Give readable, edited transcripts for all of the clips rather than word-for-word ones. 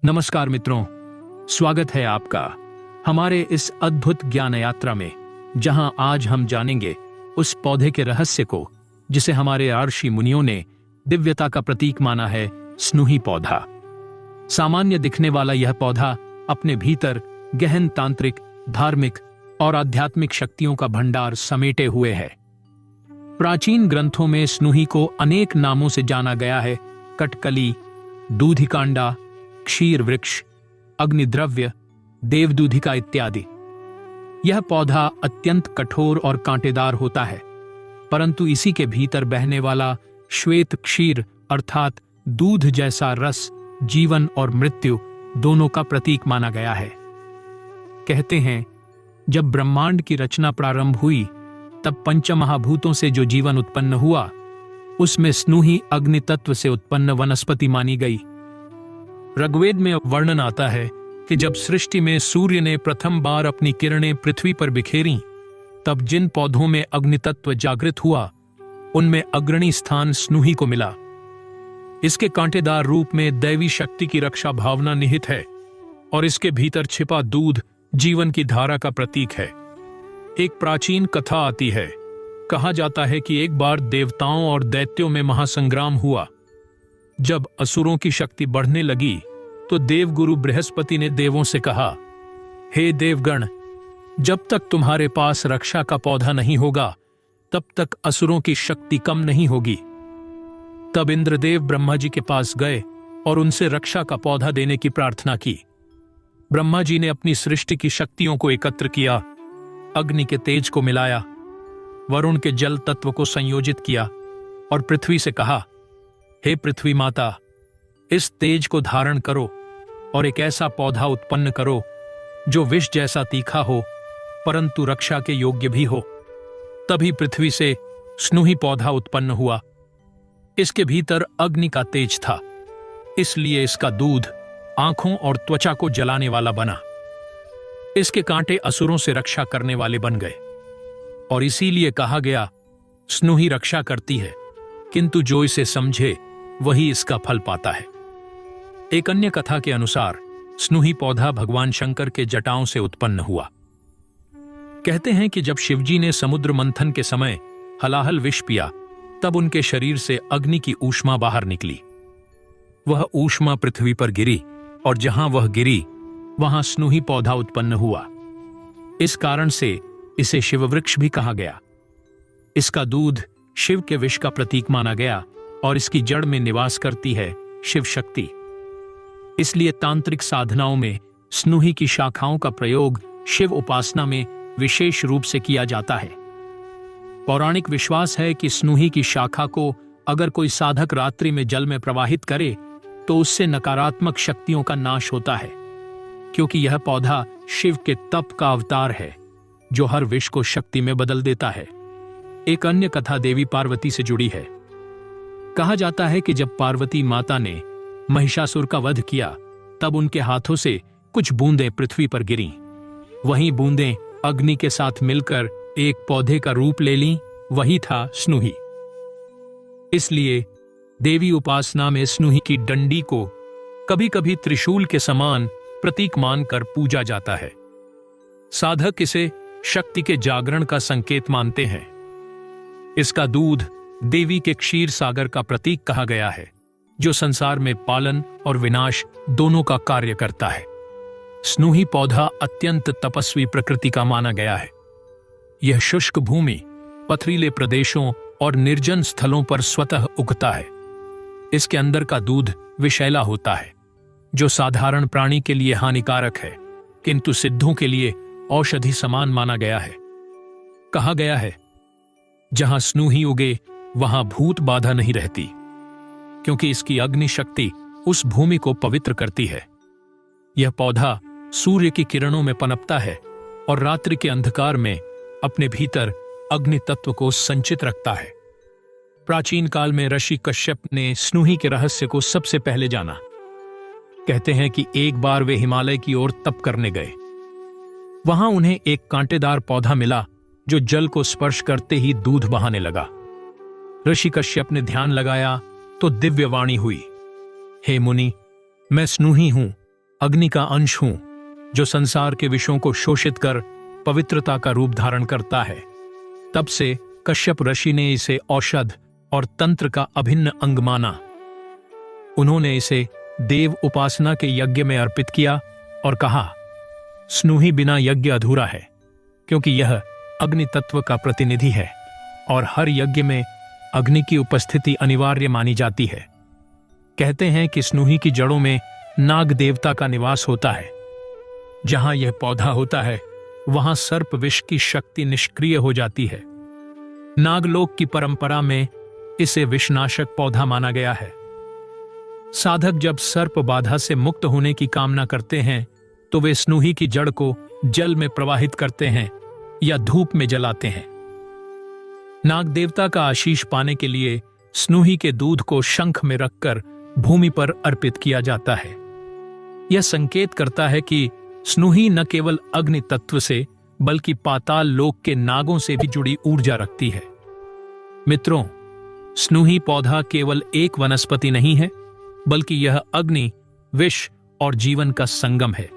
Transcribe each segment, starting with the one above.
नमस्कार मित्रों, स्वागत है आपका हमारे इस अद्भुत ज्ञान यात्रा में, जहां आज हम जानेंगे उस पौधे के रहस्य को जिसे हमारे ऋषि मुनियों ने दिव्यता का प्रतीक माना है, स्नूही पौधा। सामान्य दिखने वाला यह पौधा अपने भीतर गहन तांत्रिक, धार्मिक और आध्यात्मिक शक्तियों का भंडार समेटे हुए है। प्राचीन ग्रंथों में स्नूही को अनेक नामों से जाना गया है: कटकली, दूधिकांडा, क्षीर वृक्ष, अग्निद्रव्य, देवदूधिका इत्यादि। यह पौधा अत्यंत कठोर और कांटेदार होता है, परंतु इसी के भीतर बहने वाला श्वेत क्षीर अर्थात दूध जैसा रस जीवन और मृत्यु दोनों का प्रतीक माना गया है। कहते हैं, जब ब्रह्मांड की रचना प्रारंभ हुई तब पंचमहाभूतों से जो जीवन उत्पन्न हुआ उसमें स्नूही अग्नि तत्व से उत्पन्न वनस्पति मानी गई। ऋग्वेद में वर्णन आता है कि जब सृष्टि में सूर्य ने प्रथम बार अपनी किरणें पृथ्वी पर बिखेरी, तब जिन पौधों में अग्नि तत्व जागृत हुआ उनमें अग्रणी स्थान स्नूही को मिला। इसके कांटेदार रूप में दैवी शक्ति की रक्षा भावना निहित है और इसके भीतर छिपा दूध जीवन की धारा का प्रतीक है। एक प्राचीन कथा आती है। कहा जाता है कि एक बार देवताओं और दैत्यों में महासंग्राम हुआ। जब असुरों की शक्ति बढ़ने लगी तो देवगुरु बृहस्पति ने देवों से कहा, हे देवगण, जब तक तुम्हारे पास रक्षा का पौधा नहीं होगा तब तक असुरों की शक्ति कम नहीं होगी। तब इंद्रदेव ब्रह्मा जी के पास गए और उनसे रक्षा का पौधा देने की प्रार्थना की। ब्रह्मा जी ने अपनी सृष्टि की शक्तियों को एकत्र किया, अग्नि के तेज को मिलाया, वरुण के जल तत्व को संयोजित किया और पृथ्वी से कहा, हे पृथ्वी माता, इस तेज को धारण करो और एक ऐसा पौधा उत्पन्न करो जो विष जैसा तीखा हो परंतु रक्षा के योग्य भी हो। तभी पृथ्वी से स्नूही पौधा उत्पन्न हुआ। इसके भीतर अग्नि का तेज था, इसलिए इसका दूध आंखों और त्वचा को जलाने वाला बना। इसके कांटे असुरों से रक्षा करने वाले बन गए और इसीलिए कहा गया, स्नूही रक्षा करती है किंतु जो इसे समझे वही इसका फल पाता है। एक अन्य कथा के अनुसार स्नूही पौधा भगवान शंकर के जटाओं से उत्पन्न हुआ। कहते हैं कि जब शिवजी ने समुद्र मंथन के समय हलाहल विष पिया तब उनके शरीर से अग्नि की ऊष्मा बाहर निकली। वह ऊष्मा पृथ्वी पर गिरी और जहां वह गिरी वहां स्नूही पौधा उत्पन्न हुआ। इस कारण से इसे शिववृक्ष भी कहा गया। इसका दूध शिव के विष का प्रतीक माना गया और इसकी जड़ में निवास करती है शिव शक्ति। इसलिए तांत्रिक साधनाओं में स्नूही की शाखाओं का प्रयोग शिव उपासना में विशेष रूप से किया जाता है। पौराणिक विश्वास है कि स्नूही की शाखा को अगर कोई साधक रात्रि में जल में प्रवाहित करे तो उससे नकारात्मक शक्तियों का नाश होता है, क्योंकि यह पौधा शिव के तप का अवतार है जो हर विष को शक्ति में बदल देता है। एक अन्य कथा देवी पार्वती से जुड़ी है। कहा जाता है कि जब पार्वती माता ने महिषासुर का वध किया तब उनके हाथों से कुछ बूंदें पृथ्वी पर गिरीं। वहीं बूंदें अग्नि के साथ मिलकर एक पौधे का रूप ले लीं, वही था स्नूही। इसलिए देवी उपासना में स्नूही की डंडी को कभी कभी त्रिशूल के समान प्रतीक मानकर पूजा जाता है। साधक इसे शक्ति के जागरण का संकेत मानते हैं। इसका दूध देवी के क्षीर सागर का प्रतीक कहा गया है, जो संसार में पालन और विनाश दोनों का कार्य करता है। स्नूही पौधा अत्यंत तपस्वी प्रकृति का माना गया है। यह शुष्क भूमि, पथरीले प्रदेशों और निर्जन स्थलों पर स्वतः उगता है। इसके अंदर का दूध विषैला होता है, जो साधारण प्राणी के लिए हानिकारक है किंतु सिद्धों के लिए औषधि समान माना गया है। कहा गया है, जहां स्नूही उगे वहां भूत बाधा नहीं रहती, क्योंकि इसकी अग्नि शक्ति उस भूमि को पवित्र करती है। यह पौधा सूर्य की किरणों में पनपता है और रात्रि के अंधकार में अपने भीतर अग्नि तत्व को संचित रखता है। प्राचीन काल में ऋषि कश्यप ने स्नूही के रहस्य को सबसे पहले जाना। कहते हैं कि एक बार वे हिमालय की ओर तप करने गए। वहां उन्हें एक कांटेदार पौधा मिला जो जल को स्पर्श करते ही दूध बहाने लगा। ऋषि कश्यप ने ध्यान लगाया तो दिव्य वाणी हुई, हे मुनि, मैं स्नूही हूं अग्नि का अंश हूं, जो संसार के विषयों को शोषित कर पवित्रता का रूप धारण करता है। तब से कश्यप ऋषि ने इसे औषध और तंत्र का अभिन्न अंग माना। उन्होंने इसे देव उपासना के यज्ञ में अर्पित किया और कहा, स्नूही बिना यज्ञ अधूरा है, क्योंकि यह अग्नि तत्व का प्रतिनिधि है और हर यज्ञ में अग्नि की उपस्थिति अनिवार्य मानी जाती है। कहते हैं कि स्नूही की जड़ों में नाग देवता का निवास होता है। जहां यह पौधा होता है, वहां सर्प विष की शक्ति निष्क्रिय हो जाती है। नागलोक की परंपरा में इसे विषनाशक पौधा माना गया है। साधक जब सर्प बाधा से मुक्त होने की कामना करते हैं तो वे स्नूही की जड़ को जल में प्रवाहित करते हैं या धूप में जलाते हैं। नाग देवता का आशीष पाने के लिए स्नूही के दूध को शंख में रखकर भूमि पर अर्पित किया जाता है। यह संकेत करता है कि स्नूही न केवल अग्नि तत्व से बल्कि पाताल लोक के नागों से भी जुड़ी ऊर्जा रखती है। मित्रों, स्नूही पौधा केवल एक वनस्पति नहीं है, बल्कि यह अग्नि, विष और जीवन का संगम है।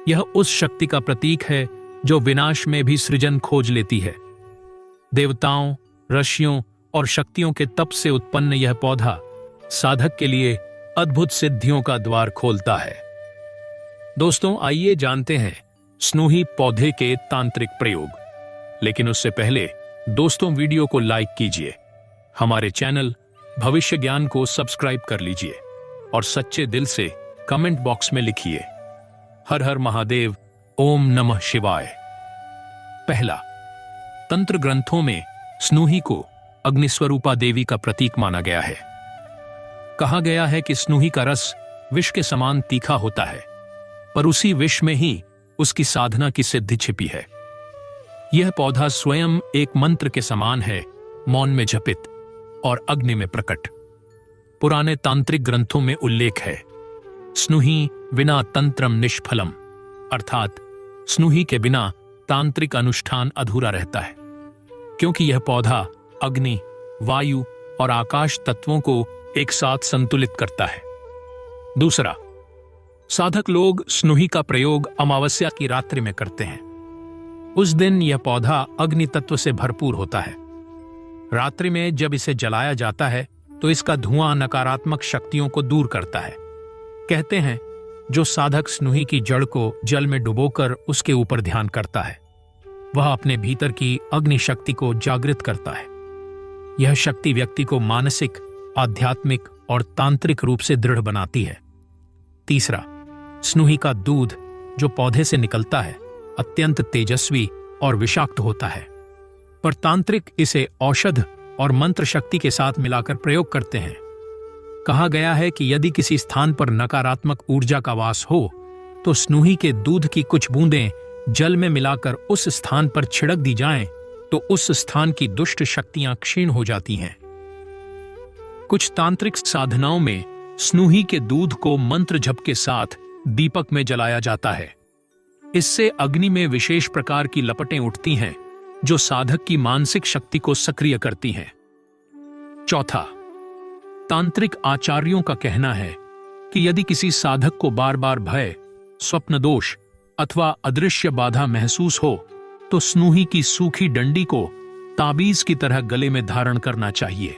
यह उस शक्ति का प्रतीक है जो विनाश में भी सृजन खोज लेती है। देवताओं, ऋषियों और शक्तियों के तप से उत्पन्न यह पौधा साधक के लिए अद्भुत सिद्धियों का द्वार खोलता है। दोस्तों, आइए जानते हैं स्नूही पौधे के तांत्रिक प्रयोग। लेकिन उससे पहले दोस्तों, वीडियो को लाइक कीजिए, हमारे चैनल भविष्य ज्ञान को सब्सक्राइब कर लीजिए और सच्चे दिल से कमेंट बॉक्स में लिखिए, हर हर महादेव, ओम नमः शिवाय। पहला, तंत्र ग्रंथों में स्नूही को अग्निस्वरूपा देवी का प्रतीक माना गया है। कहा गया है कि स्नूही का रस विष के समान तीखा होता है, पर उसी विष में ही उसकी साधना की सिद्धि छिपी है। यह पौधा स्वयं एक मंत्र के समान है, मौन में जपित और अग्नि में प्रकट। पुराने तांत्रिक ग्रंथों में उल्लेख है, स्नूही विना तंत्रम निष्फलम, अर्थात स्नूही के बिना तांत्रिक अनुष्ठान अधूरा रहता है, क्योंकि यह पौधा अग्नि, वायु और आकाश तत्वों को एक साथ संतुलित करता है। दूसरा, साधक लोग स्नूही का प्रयोग अमावस्या की रात्रि में करते हैं। उस दिन यह पौधा अग्नि तत्व से भरपूर होता है। रात्रि में जब इसे जलाया जाता है तो इसका धुआं नकारात्मक शक्तियों को दूर करता है। कहते हैं, जो साधक स्नूही की जड़ को जल में डुबोकर उसके ऊपर ध्यान करता है, वह अपने भीतर की अग्नि शक्ति को जागृत करता है। यह शक्ति व्यक्ति को मानसिक, आध्यात्मिक और तांत्रिक रूप से दृढ़ बनाती है। तीसरा, स्नूही का दूध जो पौधे से निकलता है अत्यंत तेजस्वी और विषाक्त होता है, पर तांत्रिक इसे औषध और मंत्र शक्ति के साथ मिलाकर प्रयोग करते हैं। कहा गया है कि यदि किसी स्थान पर नकारात्मक ऊर्जा का वास हो तो स्नूही के दूध की कुछ बूंदें जल में मिलाकर उस स्थान पर छिड़क दी जाएं तो उस स्थान की दुष्ट शक्तियां क्षीण हो जाती हैं। कुछ तांत्रिक साधनाओं में स्नूही के दूध को मंत्र जप के साथ दीपक में जलाया जाता है। इससे अग्नि में विशेष प्रकार की लपटें उठती हैं जो साधक की मानसिक शक्ति को सक्रिय करती हैं। चौथा, तांत्रिक आचार्यों का कहना है कि यदि किसी साधक को बार बार भय, स्वप्न दोष अथवा अदृश्य बाधा महसूस हो तो स्नूही की सूखी डंडी को ताबीज की तरह गले में धारण करना चाहिए।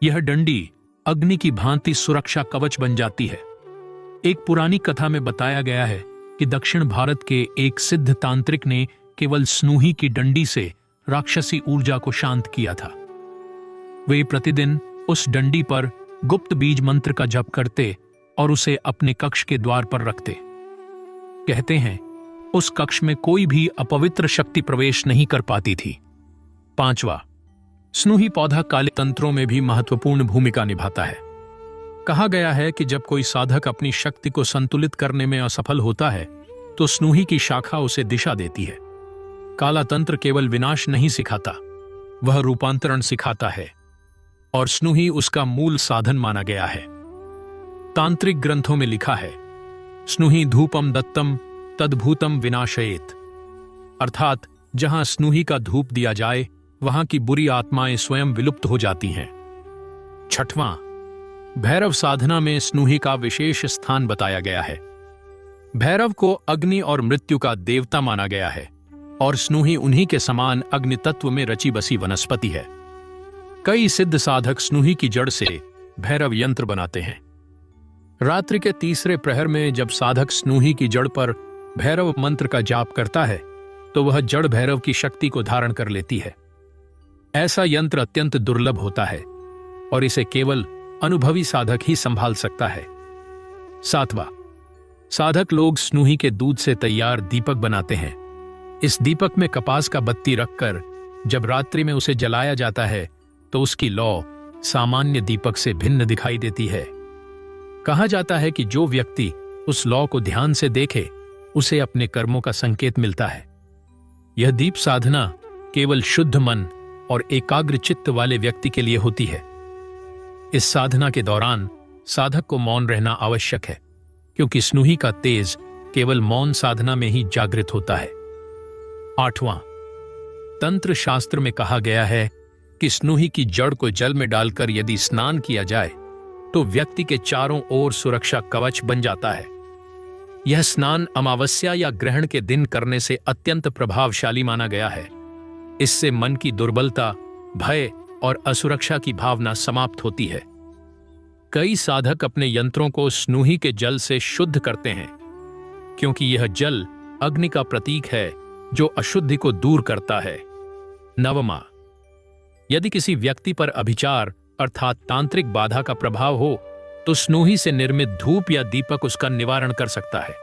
यह डंडी अग्नि की भांति सुरक्षा कवच बन जाती है। एक पुरानी कथा में बताया गया है कि दक्षिण भारत के एक सिद्ध तांत्रिक ने केवल स्नूही की डंडी से राक्षसी ऊर्जा को शांत किया था। वे प्रतिदिन उस डंडी पर गुप्त बीज मंत्र का जप करते और उसे अपने कक्ष के द्वार पर रखते। कहते हैं, उस कक्ष में कोई भी अपवित्र शक्ति प्रवेश नहीं कर पाती थी। पांचवा, स्नूही पौधा काले तंत्रों में भी महत्वपूर्ण भूमिका निभाता है। कहा गया है कि जब कोई साधक अपनी शक्ति को संतुलित करने में असफल होता है तो स्नूही की शाखा उसे दिशा देती है। काला तंत्र केवल विनाश नहीं सिखाता, वह रूपांतरण सिखाता है और स्नूही उसका मूल साधन माना गया है। तांत्रिक ग्रंथों में लिखा है, स्नूही धूपम दत्तम तद्भूतम विनाशयेत, अर्थात जहां स्नूही का धूप दिया जाए वहां की बुरी आत्माएं स्वयं विलुप्त हो जाती हैं। छठवां, भैरव साधना में स्नूही का विशेष स्थान बताया गया है। भैरव को अग्नि और मृत्यु का देवता माना गया है और स्नूही उन्हीं के समान अग्नि तत्व में रची बसी वनस्पति है। कई सिद्ध साधक स्नूही की जड़ से भैरव यंत्र बनाते हैं। रात्रि के तीसरे प्रहर में जब साधक स्नूही की जड़ पर भैरव मंत्र का जाप करता है तो वह जड़ भैरव की शक्ति को धारण कर लेती है। ऐसा यंत्र अत्यंत दुर्लभ होता है और इसे केवल अनुभवी साधक ही संभाल सकता है। 7वां, साधक लोग स्नूही के दूध से तैयार दीपक बनाते हैं। इस दीपक में कपास का बत्ती रखकर जब रात्रि में उसे जलाया जाता है तो उसकी लौ सामान्य दीपक से भिन्न दिखाई देती है। कहा जाता है कि जो व्यक्ति उस लौ को ध्यान से देखे उसे अपने कर्मों का संकेत मिलता है। यह दीप साधना केवल शुद्ध मन और एकाग्र चित्त वाले व्यक्ति के लिए होती है। इस साधना के दौरान साधक को मौन रहना आवश्यक है, क्योंकि स्नूही का तेज केवल मौन साधना में ही जागृत होता है। 8वां, तंत्र शास्त्र में कहा गया है कि स्नूही की जड़ को जल में डालकर यदि स्नान किया जाए तो व्यक्ति के चारों ओर सुरक्षा कवच बन जाता है। यह स्नान अमावस्या या ग्रहण के दिन करने से अत्यंत प्रभावशाली माना गया है। इससे मन की दुर्बलता, भय और असुरक्षा की भावना समाप्त होती है। कई साधक अपने यंत्रों को स्नूही के जल से शुद्ध करते हैं, क्योंकि यह जल अग्नि का प्रतीक है जो अशुद्धि को दूर करता है। 9वां, यदि किसी व्यक्ति पर अभिचार अर्थात तांत्रिक बाधा का प्रभाव हो तो स्नूही से निर्मित धूप या दीपक उसका निवारण कर सकता है।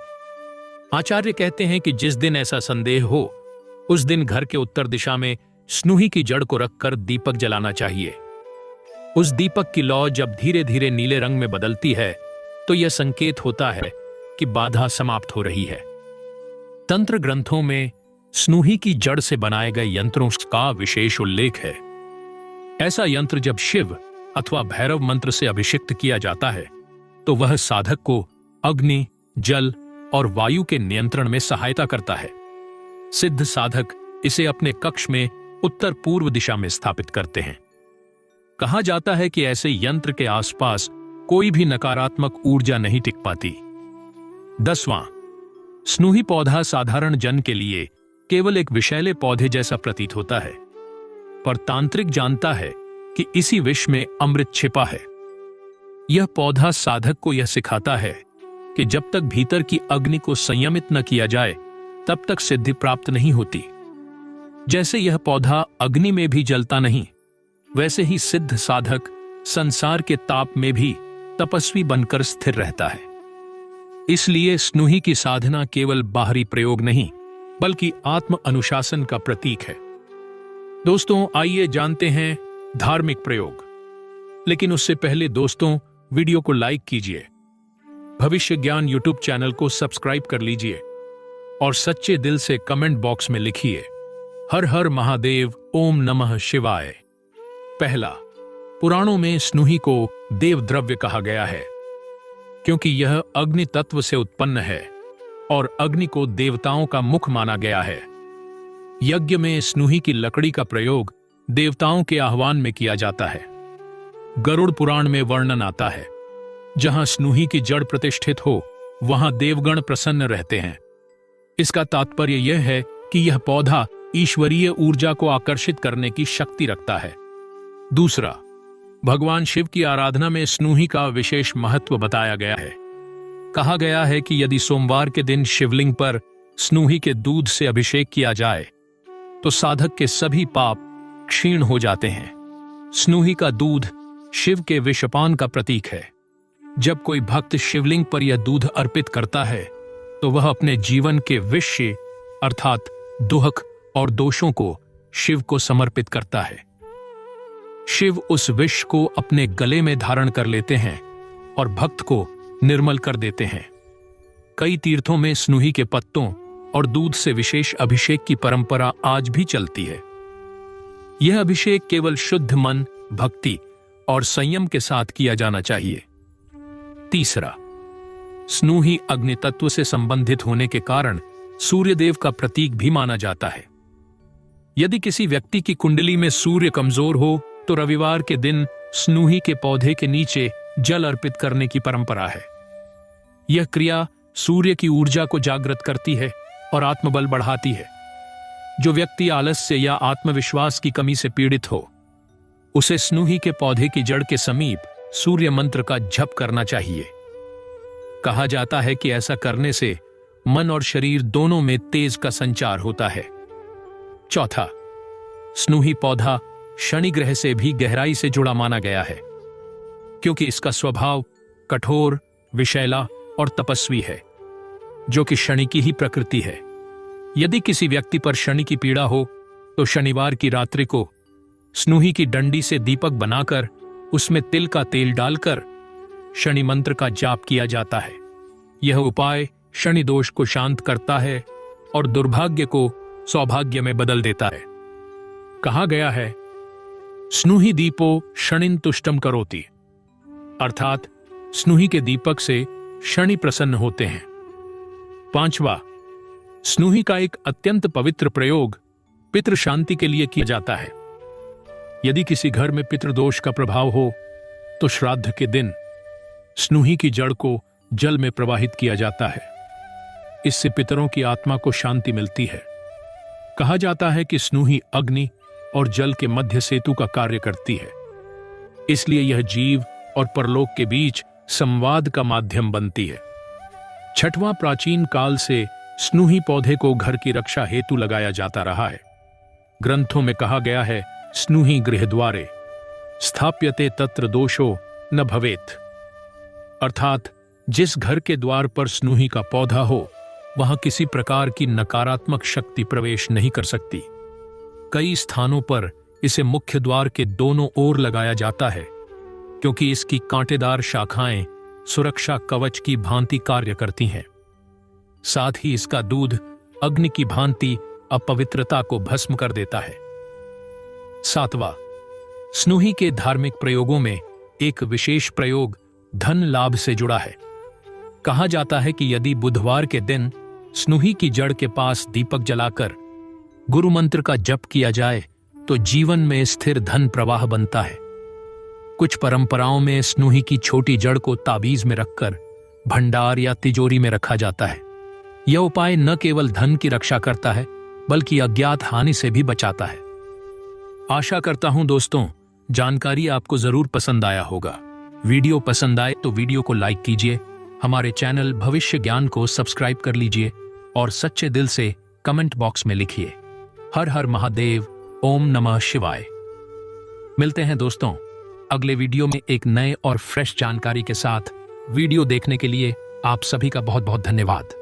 आचार्य कहते हैं कि जिस दिन ऐसा संदेह हो उस दिन घर के उत्तर दिशा में स्नूही की जड़ को रखकर दीपक जलाना चाहिए। उस दीपक की लौ जब धीरे धीरे नीले रंग में बदलती है तो यह संकेत होता है कि बाधा समाप्त हो रही है। तंत्र ग्रंथों में स्नूही की जड़ से बनाए गए यंत्रों का विशेष उल्लेख है। ऐसा यंत्र जब शिव अथवा भैरव मंत्र से अभिषिक्त किया जाता है तो वह साधक को अग्नि, जल और वायु के नियंत्रण में सहायता करता है। सिद्ध साधक इसे अपने कक्ष में उत्तर पूर्व दिशा में स्थापित करते हैं। कहा जाता है कि ऐसे यंत्र के आसपास कोई भी नकारात्मक ऊर्जा नहीं टिक पाती। 10वां, स्नूही पौधा साधारण जन के लिए केवल एक विषैले पौधे जैसा प्रतीत होता है, पर तांत्रिक जानता है कि इसी विष में अमृत छिपा है। यह पौधा साधक को यह सिखाता है कि जब तक भीतर की अग्नि को संयमित न किया जाए तब तक सिद्धि प्राप्त नहीं होती। जैसे यह पौधा अग्नि में भी जलता नहीं, वैसे ही सिद्ध साधक संसार के ताप में भी तपस्वी बनकर स्थिर रहता है। इसलिए स्नूही की साधना केवल बाहरी प्रयोग नहीं बल्कि आत्म अनुशासन का प्रतीक है। दोस्तों, आइए जानते हैं धार्मिक प्रयोग। लेकिन उससे पहले दोस्तों, वीडियो को लाइक कीजिए, भविष्य ज्ञान यूट्यूब चैनल को सब्सक्राइब कर लीजिए और सच्चे दिल से कमेंट बॉक्स में लिखिए हर हर महादेव, ओम नमः शिवाय। पहला, पुराणों में स्नूही को देव द्रव्य कहा गया है क्योंकि यह अग्नि तत्व से उत्पन्न है और अग्नि को देवताओं का मुख माना गया है। यज्ञ में स्नूही की लकड़ी का प्रयोग देवताओं के आह्वान में किया जाता है। गरुड़ पुराण में वर्णन आता है, जहां स्नूही की जड़ प्रतिष्ठित हो वहां देवगण प्रसन्न रहते हैं। इसका तात्पर्य यह है कि यह पौधा ईश्वरीय ऊर्जा को आकर्षित करने की शक्ति रखता है। दूसरा, भगवान शिव की आराधना में स्नूही का विशेष महत्व बताया गया है। कहा गया है कि यदि सोमवार के दिन शिवलिंग पर स्नूही के दूध से अभिषेक किया जाए तो साधक के सभी पाप क्षीण हो जाते हैं। स्नूही का दूध शिव के विषपान का प्रतीक है। जब कोई भक्त शिवलिंग पर यह दूध अर्पित करता है तो वह अपने जीवन के विष अर्थात दुख और दोषों को शिव को समर्पित करता है। शिव उस विष को अपने गले में धारण कर लेते हैं और भक्त को निर्मल कर देते हैं। कई तीर्थों में स्नूही के पत्तों और दूध से विशेष अभिषेक की परंपरा आज भी चलती है। यह अभिषेक केवल शुद्ध मन, भक्ति और संयम के साथ किया जाना चाहिए। तीसरा, स्नूही अग्नि तत्व से संबंधित होने के कारण सूर्यदेव का प्रतीक भी माना जाता है। यदि किसी व्यक्ति की कुंडली में सूर्य कमजोर हो तो रविवार के दिन स्नूही के पौधे के नीचे जल अर्पित करने की परंपरा है। यह क्रिया सूर्य की ऊर्जा को जागृत करती है और आत्मबल बढ़ाती है। जो व्यक्ति आलस्य या आत्मविश्वास की कमी से पीड़ित हो, उसे स्नूही के पौधे की जड़ के समीप सूर्य मंत्र का जप करना चाहिए। कहा जाता है कि ऐसा करने से मन और शरीर दोनों में तेज का संचार होता है। चौथा, स्नूही पौधा शनि ग्रह से भी गहराई से जुड़ा माना गया है, क्योंकि इसका स्वभाव कठोर, विषैला और तपस्वी है, जो कि शनि की ही प्रकृति है। यदि किसी व्यक्ति पर शनि की पीड़ा हो तो शनिवार की रात्रि को स्नूही की डंडी से दीपक बनाकर उसमें तिल का तेल डालकर शनि मंत्र का जाप किया जाता है। यह उपाय शनि दोष को शांत करता है और दुर्भाग्य को सौभाग्य में बदल देता है। कहा गया है, स्नूही दीपो शनिन तुष्टम करोति, अर्थात स्नूही के दीपक से शनि प्रसन्न होते हैं। पांचवा, स्नूही का एक अत्यंत पवित्र प्रयोग पितृ शांति के लिए किया जाता है। यदि किसी घर में पितृदोष का प्रभाव हो तो श्राद्ध के दिन स्नूही की जड़ को जल में प्रवाहित किया जाता है। इससे पितरों की आत्मा को शांति मिलती है। कहा जाता है कि स्नूही अग्नि और जल के मध्य सेतु का कार्य करती है, इसलिए यह जीव और परलोक के बीच संवाद का माध्यम बनती है। छठवां, प्राचीन काल से स्नूही पौधे को घर की रक्षा हेतु लगाया जाता रहा है। ग्रंथों में कहा गया है, स्नूही गृहद्वारे स्थाप्यते तत्र दोषो न भवेत्, अर्थात जिस घर के द्वार पर स्नूही का पौधा हो वहां किसी प्रकार की नकारात्मक शक्ति प्रवेश नहीं कर सकती। कई स्थानों पर इसे मुख्य द्वार के दोनों ओर लगाया जाता है, क्योंकि इसकी कांटेदार शाखाएं सुरक्षा कवच की भांति कार्य करती हैं। साथ ही इसका दूध अग्नि की भांति अपवित्रता को भस्म कर देता है। सातवां, स्नूही के धार्मिक प्रयोगों में एक विशेष प्रयोग धन लाभ से जुड़ा है। कहा जाता है कि यदि बुधवार के दिन स्नूही की जड़ के पास दीपक जलाकर गुरु मंत्र का जप किया जाए तो जीवन में स्थिर धन प्रवाह बनता है। कुछ परंपराओं में स्नूही की छोटी जड़ को ताबीज में रखकर भंडार या तिजोरी में रखा जाता है। यह उपाय न केवल धन की रक्षा करता है बल्कि अज्ञात हानि से भी बचाता है। आशा करता हूं दोस्तों, जानकारी आपको जरूर पसंद आया होगा। वीडियो पसंद आए तो वीडियो को लाइक कीजिए, हमारे चैनल भविष्य ज्ञान को सब्सक्राइब कर लीजिए और सच्चे दिल से कमेंट बॉक्स में लिखिए, हर हर महादेव, ओम नमः शिवाय। मिलते हैं दोस्तों अगले वीडियो में एक नए और फ्रेश जानकारी के साथ। वीडियो देखने के लिए आप सभी का बहुत बहुत धन्यवाद।